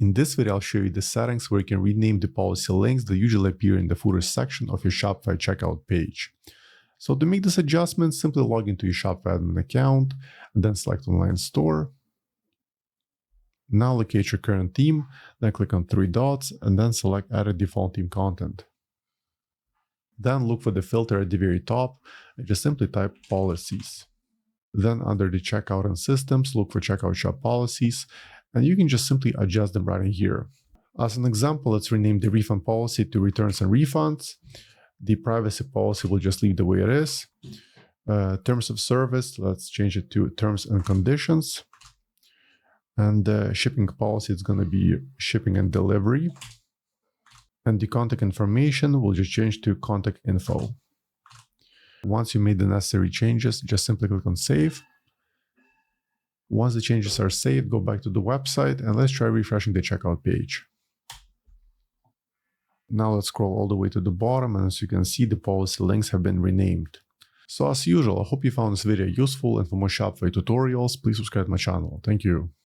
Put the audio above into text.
In this video, I'll show you the settings where you can rename the policy links that usually appear in the footer section of your Shopify checkout page. So to make this adjustment, simply log into your Shopify admin account and then select Online Store. Now locate your current theme, then click on three dots and then select Edit Default Theme Content. Then look for the filter at the very top and just simply type Policies. Then under the Checkout and Systems, look for Checkout Shop Policies, and you can just simply adjust them right in here. As an example, let's rename the Refund Policy to Returns and Refunds. The Privacy Policy will just leave the way it is. Terms of Service, let's change it to Terms and Conditions. And the Shipping Policy is going to be Shipping and Delivery. And the Contact Information will just change to Contact Info. Once you made the necessary changes, just simply click on Save. Once the changes are saved, go back to the website and let's try refreshing the checkout page. Now let's scroll all the way to the bottom, and as you can see, the policy links have been renamed. So as usual, I hope you found this video useful, and for more Shopify tutorials, please subscribe to my channel. Thank you.